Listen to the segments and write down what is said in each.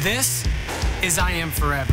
This is I Am Forever.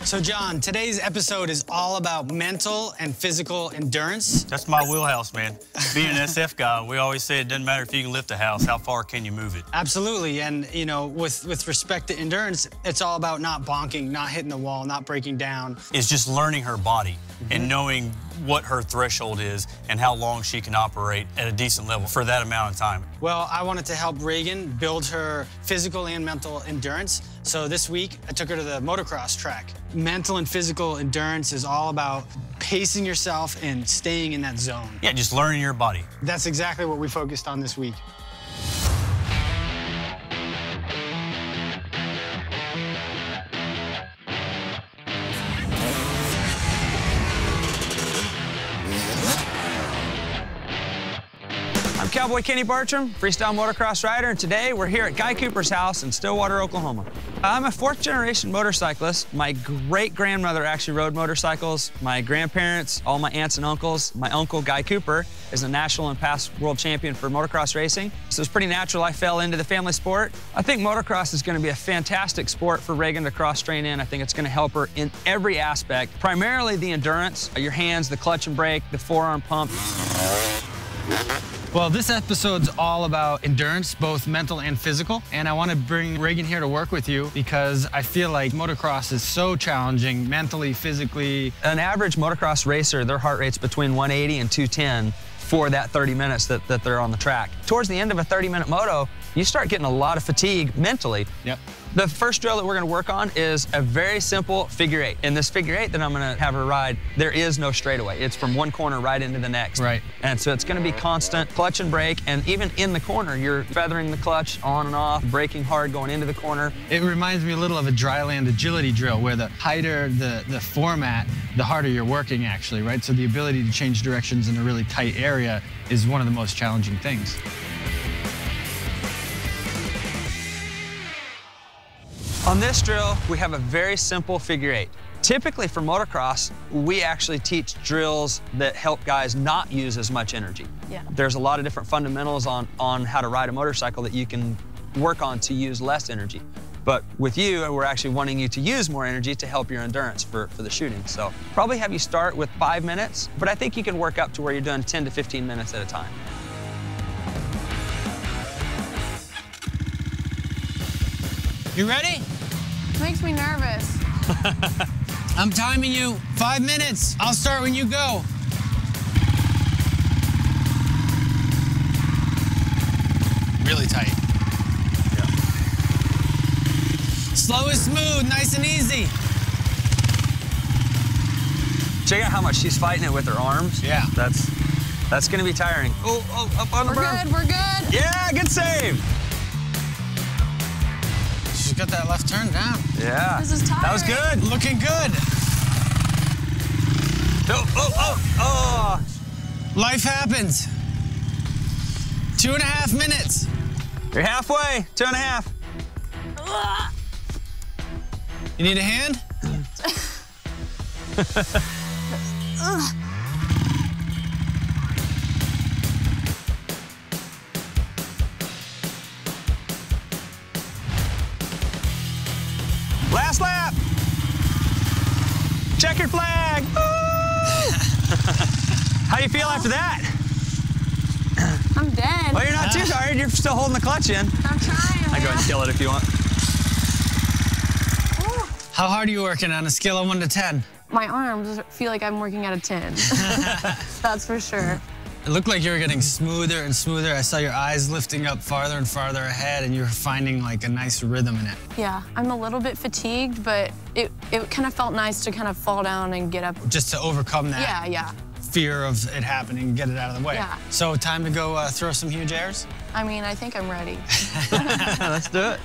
So John, today's episode is all about mental and physical endurance. That's my wheelhouse, man. Being an SF guy, we always say it doesn't matter if you can lift a house, how far can you move it? Absolutely, and you know, with respect to endurance, it's all about not bonking, not hitting the wall, not breaking down. It's just learning her body and knowing what her threshold is and how long she can operate at a decent level for that amount of time. Well, I wanted to help Reagan build her physical and mental endurance. So this week, I took her to the motocross track. Mental and physical endurance is all about pacing yourself and staying in that zone. Yeah, just learning your body. That's exactly what we focused on this week. I'm Cowboy Kenny Bartram, freestyle motocross rider, and today we're here at Guy Cooper's house in Stillwater, Oklahoma. I'm a fourth-generation motorcyclist. My great-grandmother actually rode motorcycles. My grandparents, all my aunts and uncles. My uncle, Guy Cooper, is a national and past world champion for motocross racing. So it's pretty natural I fell into the family sport. I think motocross is going to be a fantastic sport for Reagan to cross-train in. I think it's going to help her in every aspect, primarily the endurance, your hands, the clutch and brake, the forearm pump. Well, this episode's all about endurance, both mental and physical. And I want to bring Reagan here to work with you because I feel like motocross is so challenging mentally, physically. An average motocross racer, their heart rate's between 180 and 210 for that 30 minutes that they're on the track. Towards the end of a 30-minute moto, you start getting a lot of fatigue mentally. Yep. The first drill that we're gonna work on is a very simple figure eight. In this figure eight that I'm gonna have her ride, there is no straightaway. It's from one corner right into the next. Right. And so it's gonna be constant clutch and brake, and even in the corner, you're feathering the clutch on and off, braking hard going into the corner. It reminds me a little of a dryland agility drill where the tighter the format, the harder you're working actually, right? So the ability to change directions in a really tight area is one of the most challenging things. On this drill, we have a very simple figure eight. Typically for motocross, we actually teach drills that help guys not use as much energy. Yeah. There's a lot of different fundamentals on how to ride a motorcycle that you can work on to use less energy. But with you, we're actually wanting you to use more energy to help your endurance for the shooting. So probably have you start with 5 minutes, but I think you can work up to where you're doing 10 to 15 minutes at a time. You ready? Makes me nervous. I'm timing you. 5 minutes. I'll start when you go. Really tight. Yeah. Slow and smooth, nice and easy. Check out how much she's fighting it with her arms. Yeah. That's gonna be tiring. Oh, up on the berm. We're good. Yeah, good save. She's got that left turn down. Yeah. This is tiring. That was good. Looking good. Oh. Life happens. 2.5 minutes. You're halfway, 2.5. You need a hand? Last lap. Checkered flag. How do you feel after that? I'm dead. Well, you're not too tired. You're still holding the clutch in. I'm trying. I go ahead and kill it if you want. How hard are you working on a scale of 1 to 10? My arms feel like I'm working at a 10. That's for sure. It looked like you were getting smoother and smoother. I saw your eyes lifting up farther and farther ahead, and you were finding like a nice rhythm in it. Yeah, I'm a little bit fatigued, but it kind of felt nice to kind of fall down and get up. Just to overcome that Yeah. fear of it happening and get it out of the way. Yeah. So time to go throw some huge airs? I mean, I think I'm ready. Let's do it.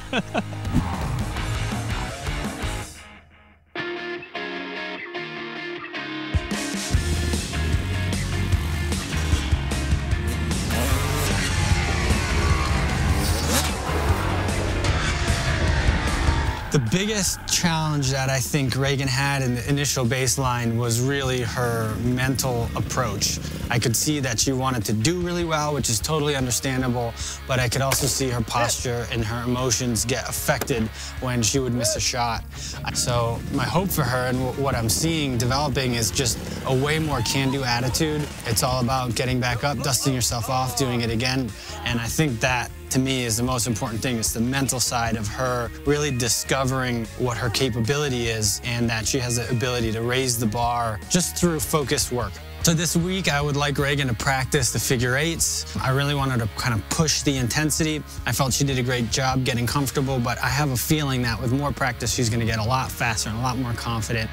The biggest challenge that I think Reagan had in the initial baseline was really her mental approach. I could see that she wanted to do really well, which is totally understandable, but I could also see her posture and her emotions get affected when she would miss a shot. So my hope for her and what I'm seeing developing is just a way more can-do attitude. It's all about getting back up, dusting yourself off, doing it again, and I think that to me is the most important thing. It's the mental side of her really discovering what her capability is and that she has the ability to raise the bar just through focused work. So this week, I would like Reagan to practice the figure eights. I really wanted to kind of push the intensity. I felt she did a great job getting comfortable, but I have a feeling that with more practice, she's gonna get a lot faster and a lot more confident.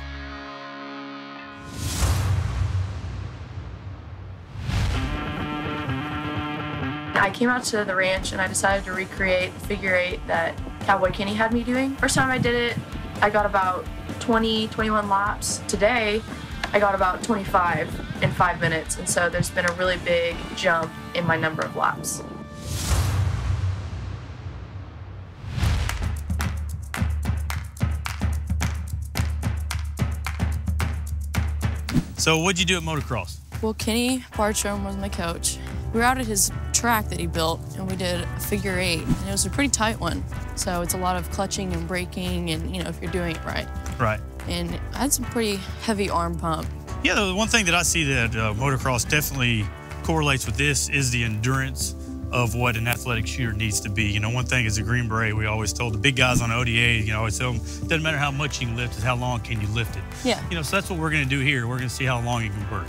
I came out to the ranch and I decided to recreate the figure eight that Cowboy Kenny had me doing. First time I did it, I got about 20, 21 laps. Today, I got about 25 in 5 minutes, and so there's been a really big jump in my number of laps. So what'd you do at motocross? Well, Kenny Bartram was my coach. We were out at his track that he built, and we did a figure eight, and it was a pretty tight one. So it's a lot of clutching and braking, and you know, if you're doing it right. Right. And I had some pretty heavy arm pump. Yeah, the one thing that I see that motocross definitely correlates with this is the endurance of what an athletic shooter needs to be. You know, one thing is a Green Beret, we always told the big guys on ODA, you know, always tell them, it doesn't matter how much you can lift, it's how long can you lift it. Yeah. You know, so that's what we're gonna do here. We're gonna see how long you can work.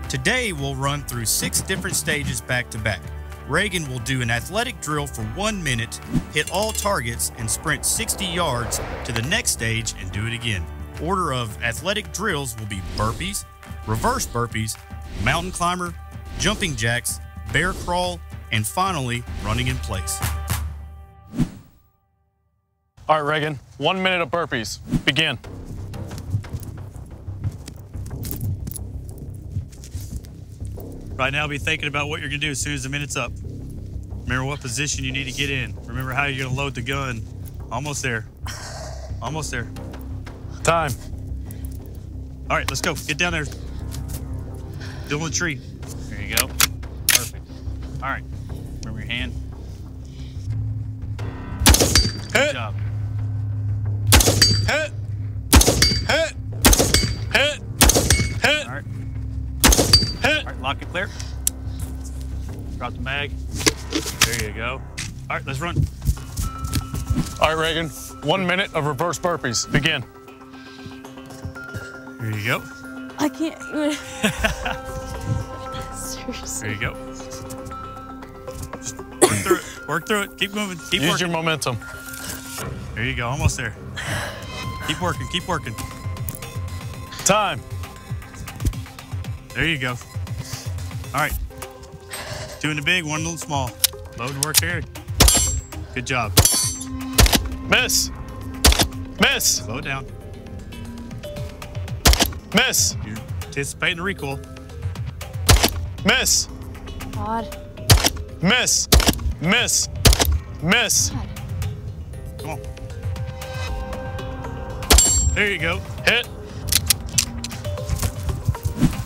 Today, we'll run through 6 different stages back to back. Reagan will do an athletic drill for 1 minute, hit all targets, and sprint 60 yards to the next stage and do it again. Order of athletic drills will be burpees, reverse burpees, mountain climber, jumping jacks, bear crawl, and finally, running in place. All right, Reagan, 1 minute of burpees. Begin. Right now, be thinking about what you're gonna do as soon as the minute's up. Remember what position you need to get in. Remember how you're gonna load the gun. Almost there. Almost there. Time. All right, let's go. Get down there. Build the tree. There you go. Perfect. All right. Remember your hand. Good job. Hit. Hit. Hit. Hit. All right. Hit. All right, lock it clear. Drop the mag. There you go. All right, let's run. All right, Reagan, 1 minute of reverse burpees. Begin. There you go. I can't even. Seriously. There you go. Just work through it. Work through it. Keep moving. Keep Use working. your momentum. There you go. Almost there. Keep working. Keep working. Time. There you go. All right. 2 in the big, 1 in the small. Load and work here. Good job. Miss. Miss. Slow down. Miss. You're anticipating the recoil. Miss. God. Miss. Miss. Miss. Come on. There you go. Hit.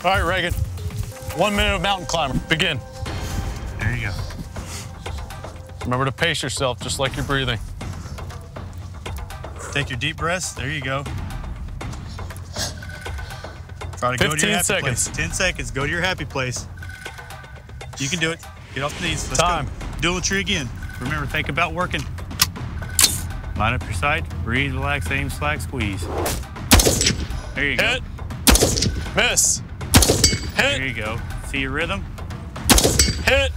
All right, Reagan, 1 minute of mountain climber. Begin. There you go. Remember to pace yourself just like you're breathing. Take your deep breaths. There you go. Try to go to 15 your happy seconds. place. 10 seconds. Go to your happy place. You can do it. Get off the knees. Let's Time. go. Dual tree again. Remember, think about working. Line up your side. Breathe, relax, aim, slack, squeeze. There you go. Hit. Miss. There Hit. you go. See your rhythm? Hit.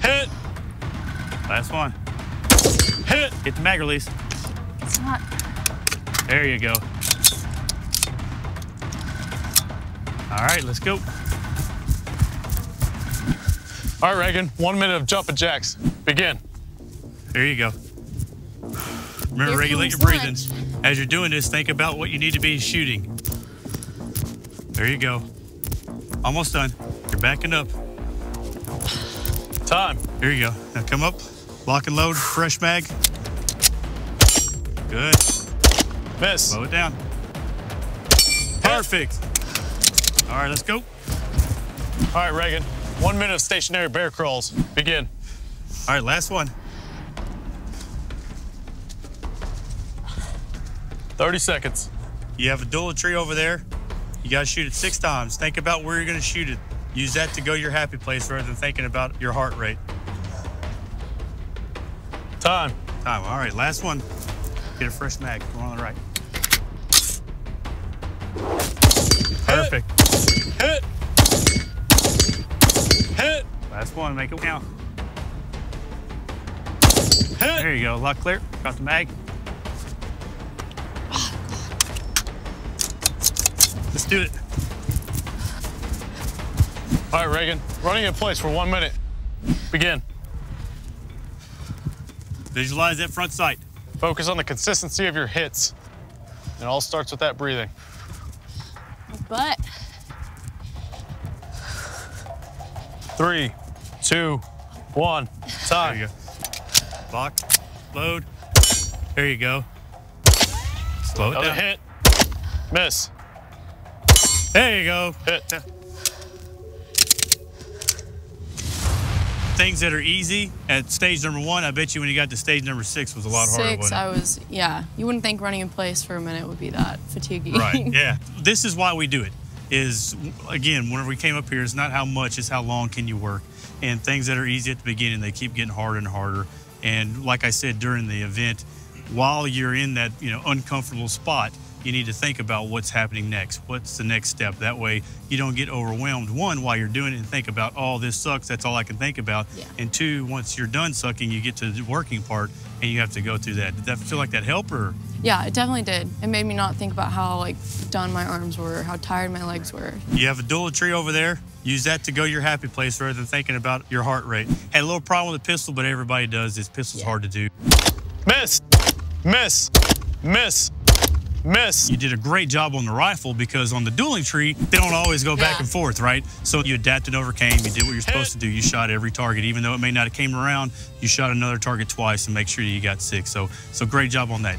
Hit. Last one. Hit. Hit the mag release. It's not. There you go. All right, let's go. All right, Reagan, 1 minute of jumping jacks. Begin. There you go. Remember, Here regulate your comes breathing. lunch. As you're doing this, think about what you need to be shooting. There you go. Almost done. You're backing up. Time. There you go. Now come up, lock and load, fresh mag. Good. Miss. Slow it down. Perfect. All right, let's go. All right, Reagan. 1 minute of stationary bear crawls. Begin. All right, last one. 30 seconds. You have a dual tree over there. You got to shoot it 6 times. Think about where you're going to shoot it. Use that to go to your happy place rather than thinking about your heart rate. Time. All right, last one. Get a fresh mag. Go on the right. Perfect. Hit. Hit. Last one. Make it count. Hit. There you go. Lock clear. Got the mag. Let's do it. All right, Reagan. Running in place for 1 minute. Begin. Visualize that front sight. Focus on the consistency of your hits. It all starts with that breathing. But 3, 2, 1. Time. There you go. Lock. Load. There you go. Slow it Another down. hit. Miss. There you go. Hit. Things that are easy at stage number 1, I bet you when you got to stage number 6 was a lot harder. 6, I was, yeah. You wouldn't think running in place for a minute would be that fatiguing. Right, yeah. This is why we do it. Is, again, whenever we came up here, it's not how much, it's how long can you work. And things that are easy at the beginning, they keep getting harder and harder. And like I said during the event, while you're in that uncomfortable spot, you need to think about what's happening next. What's the next step? That way you don't get overwhelmed. 1, while you're doing it and think about, oh, this sucks, that's all I can think about. Yeah. And 2, once you're done sucking, you get to the working part and you have to go through that. Did that feel like that helped or? Yeah, it definitely did. It made me not think about how done my arms were, how tired my legs were. You have a dual tree over there. Use that to go to your happy place rather than thinking about your heart rate. Had a little problem with the pistol, but everybody does. This pistol's hard to do. Miss. Miss. Miss. Miss. You did a great job on the rifle because on the dueling tree, they don't always go back and forth, right? So you adapted, overcame, you did what you're supposed to do. You shot every target. Even though it may not have came around, you shot another target twice and make sure you got 6. So great job on that.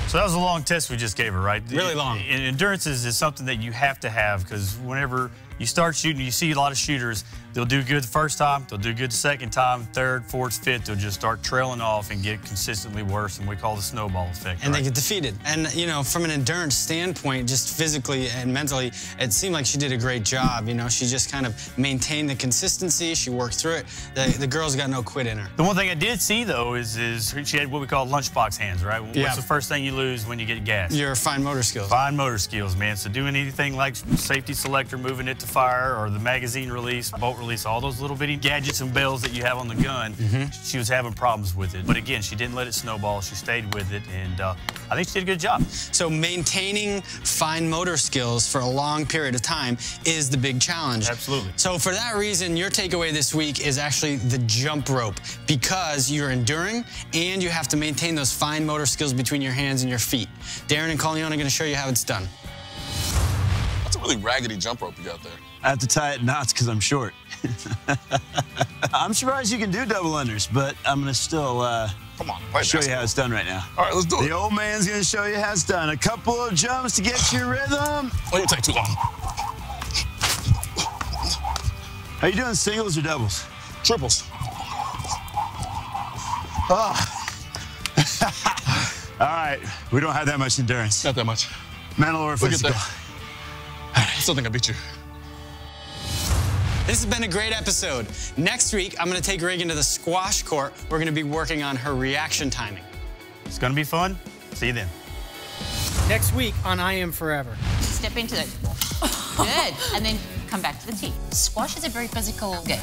So that was a long test we just gave her, right? Really long. And endurance is something that you have to have because whenever you start shooting, you see a lot of shooters, they'll do good the first time, they'll do good the second time, third, fourth, fifth, they'll just start trailing off and get consistently worse, and we call the snowball effect. And they get defeated. And, from an endurance standpoint, just physically and mentally, it seemed like she did a great job. She just kind of maintained the consistency. She worked through it. The girl's got no quit in her. The one thing I did see, though, is she had what we call lunchbox hands, right? Yeah. What's the first thing you lose when you get gas? Your fine motor skills. Fine motor skills, man. So doing anything like safety selector, moving it to fire, or the magazine release, bolt release, all those little bitty gadgets and bells that you have on the gun, she was having problems with it. But again, she didn't let it snowball. She stayed with it, and I think she did a good job. So maintaining fine motor skills for a long period of time is the big challenge. Absolutely. So for that reason, your takeaway this week is actually the jump rope, because you're enduring and you have to maintain those fine motor skills between your hands and your feet. Darren and Colleen are going to show you how it's done. That's a really raggedy jump rope you got there. I have to tie it in knots because I'm short. I'm surprised you can do double unders, but I'm going to still Come on, show you how it's done right now. All right, let's do it. The old man's going to show you how it's done. A couple of jumps to get your rhythm. Oh, you take too long. Are you doing singles or doubles? Triples. All right, we don't have that much endurance. Not that much. Mental or Look at physical? that. I still think I beat you. This has been a great episode. Next week, I'm going to take Reagan to the squash court. We're going to be working on her reaction timing. It's going to be fun. See you then. Next week on I Am Forever. Step into it. Good. And then come back to the tee. Squash is a very physical game.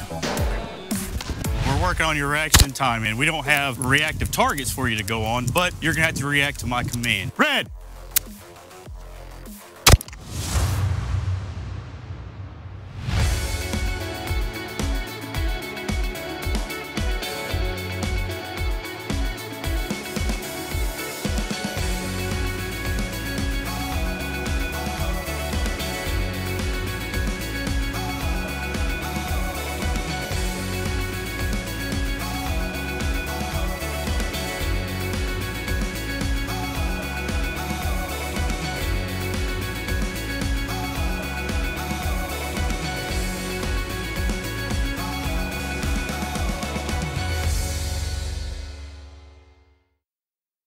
We're working on your reaction time, and we don't have reactive targets for you to go on, but you're going to have to react to my command. Red!